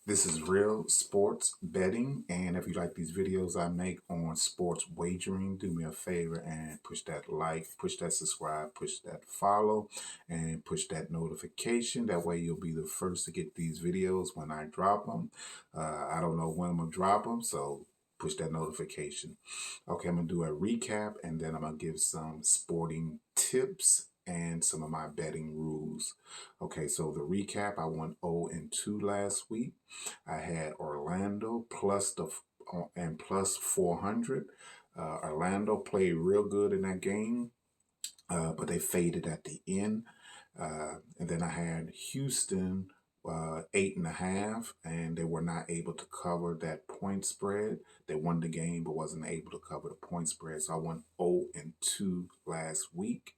This is real sports betting, and if you like these videos I make on sports wagering, do me a favor and push that like, push that subscribe, push that follow, and push that notification. That way you'll be the first to get these videos when I drop them. I don't know when I'm going to drop them, so push that notification. Okay, I'm going to do a recap, and then I'm going to give some sporting tips and some of my betting rules. Okay, so the recap, I went 0-2 last week. I had Orlando and plus 400. Orlando played real good in that game, but they faded at the end. And then I had Houston 8.5, and they were not able to cover that point spread. They won the game, but wasn't able to cover the point spread. So I went 0-2 last week.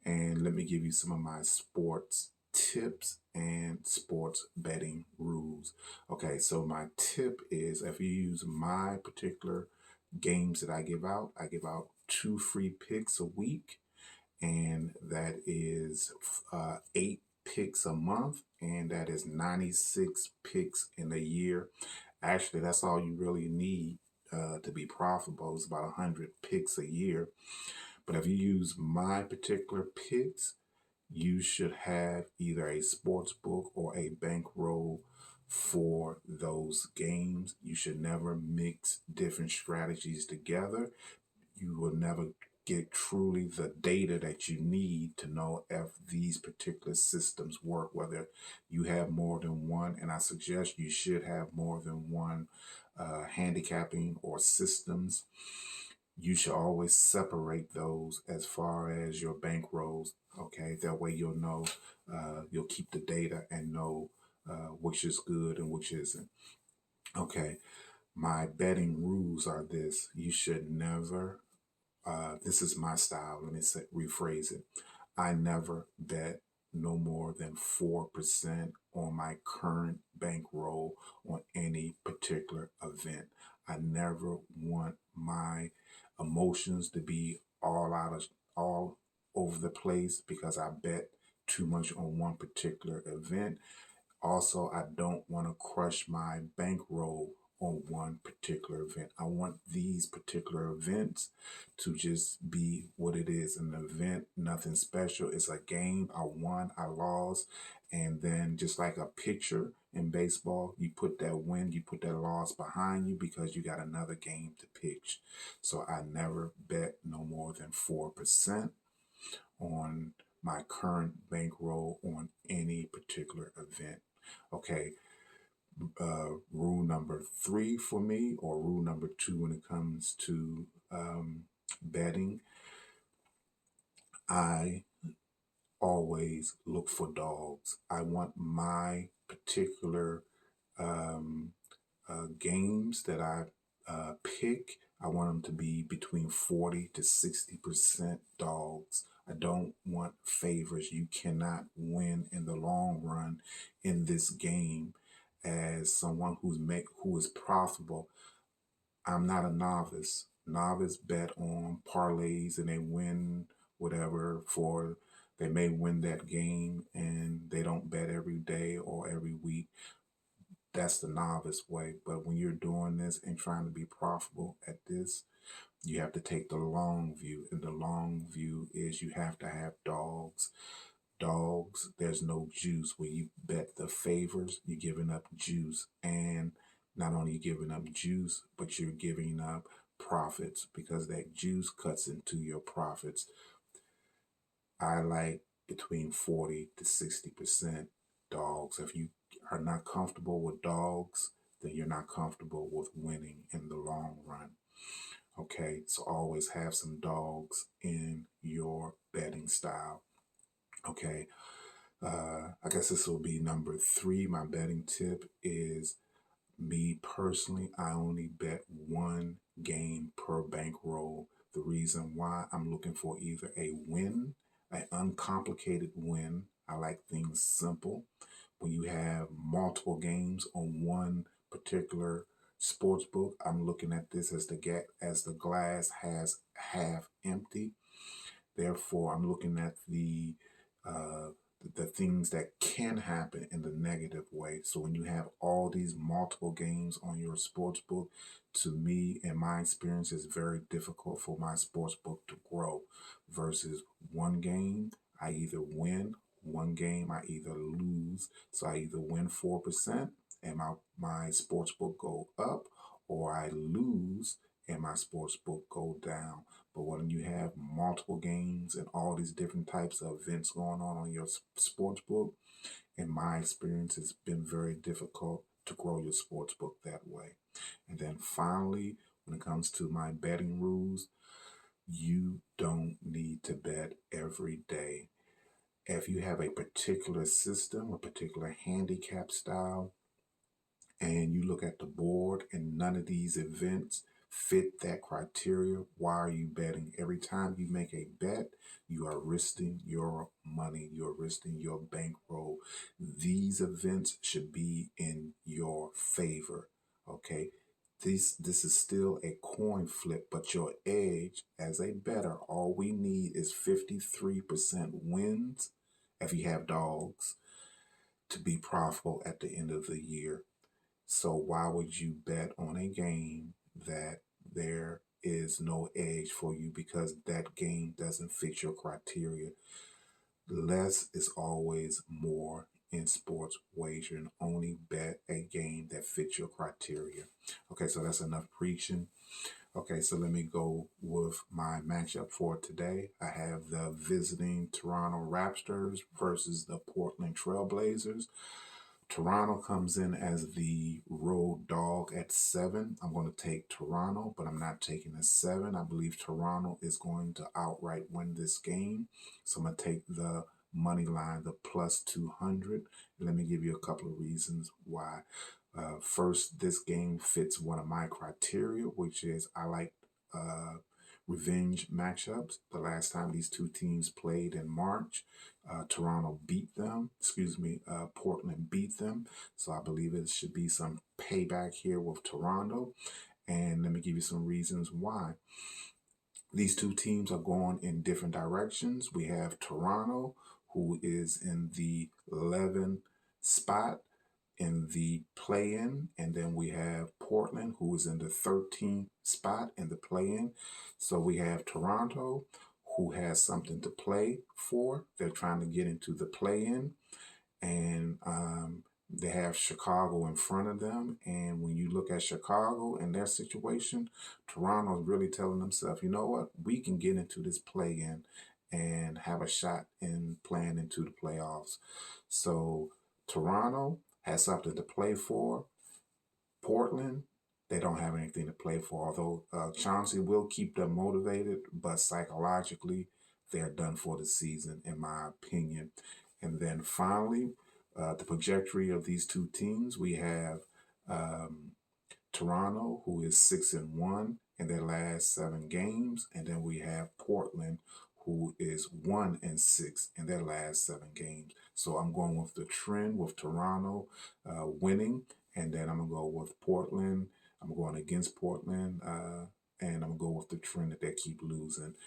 And let me give you some of my sports tips and sports betting rules. Okay, so my tip is if you use my particular games that I give out 2 free picks a week, and that is 8 picks a month, and that is 96 picks in a year. Actually, that's all you really need to be profitable. It's about 100 picks a year. But if you use my particular picks, you should have either a sports book or a bankroll for those games. You should never mix different strategies together. You will never get truly the data that you need to know if these particular systems work, whether you have more than one. And I suggest you should have more than one handicapping or systems. You should always separate those as far as your bankrolls. Okay, that way you'll know, you'll keep the data and know which is good and which isn't. Okay, my betting rules are this: you should never. This is my style. Let me rephrase it. I never bet no more than 4% on my current bankroll on any particular event. I never want my emotions to be all over the place because I bet too much on one particular event. Also, I don't want to crush my bankroll on one particular event. I want these particular events to just be what it is, an event, nothing special. It's a game. I won, I lost. And then just like a pitcher in baseball, you put that win, you put that loss behind you because you got another game to pitch. So I never bet no more than 4% on my current bankroll on any particular event. Okay, rule number 3 for me, or rule number 2 when it comes to betting, I always look for dogs. I want my particular um, games that I pick, I want them to be between 40 to 60% dogs. I don't want favors. You cannot win in the long run in this game as someone who is profitable. I'm not a novice. Novice bet on parlays and they win whatever for they may win that game and they don't bet every day or every week. That's the novice way. But when you're doing this and trying to be profitable at this, you have to take the long view. And the long view is you have to have dogs. Dogs, there's no juice. When you bet the favors, you're giving up juice. And not only you giving up juice, but you're giving up profits because that juice cuts into your profits. I like between 40 to 60% dogs. If you are not comfortable with dogs, then you're not comfortable with winning in the long run. Okay, so always have some dogs in your betting style. Okay, I guess this will be number 3. My betting tip is me personally, I only bet one game per bankroll. The reason why, I'm looking for either a win, an uncomplicated win. I like things simple. When you have multiple games on one particular sports book, I'm looking at this as the glass has half empty. Therefore, I'm looking at the the things that can happen in the negative way. So when you have all these multiple games on your sports book, to me, in my experience, it's very difficult for my sports book to grow versus one game, I either win, one game, I either lose. So I either win 4% and my sports book go up, or I lose and my sports book go down. But when you have multiple games and all these different types of events going on your sports book, in my experience, it's been very difficult to grow your sports book that way. And then finally, when it comes to my betting rules, you don't need to bet every day. If you have a particular system, a particular handicap style, and you look at the board and none of these events fit that criteria, why are you betting? Every time you make a bet, you are risking your money, you're risking your bankroll. These events should be in your favor, okay? This is still a coin flip, but your edge as a bettor, all we need is 53% wins if you have dogs to be profitable at the end of the year. So why would you bet on a game that there is no edge for you because that game doesn't fit your criteria? Less is always more in sports wagering. Only bet a game that fits your criteria. Okay, so that's enough preaching. Okay, so let me go with my matchup for today. I have the visiting Toronto Raptors versus the Portland Trailblazers. Toronto comes in as the road dog at 7. I'm going to take Toronto, but I'm not taking a 7. I believe Toronto is going to outright win this game. So I'm going to take the money line, the plus 200. Let me give you a couple of reasons why. First, this game fits one of my criteria, which is I like revenge matchups. The last time these two teams played in March, Toronto beat them. Portland beat them. So I believe it should be some payback here with Toronto. And let me give you some reasons why. These two teams are going in different directions. We have Toronto, who is in the 11th spot in the play-in, and then we have Portland, who is in the 13th spot in the play-in. So we have Toronto, who has something to play for. They're trying to get into the play-in, and they have Chicago in front of them. And when you look at Chicago and their situation, Toronto is really telling themselves, you know what, we can get into this play-in and have a shot in playing into the playoffs. So Toronto has something to play for. Portland, they don't have anything to play for, although Chauncey will keep them motivated, but psychologically, they're done for the season, in my opinion. And then finally, the trajectory of these two teams, we have Toronto, who is 6-1 in their last 7 games, and then we have Portland, who is 1-6 in their last 7 games. So I'm going with the trend with Toronto winning, and then I'm gonna go with Portland. I'm going against Portland, and I'm gonna go with the trend that they keep losing.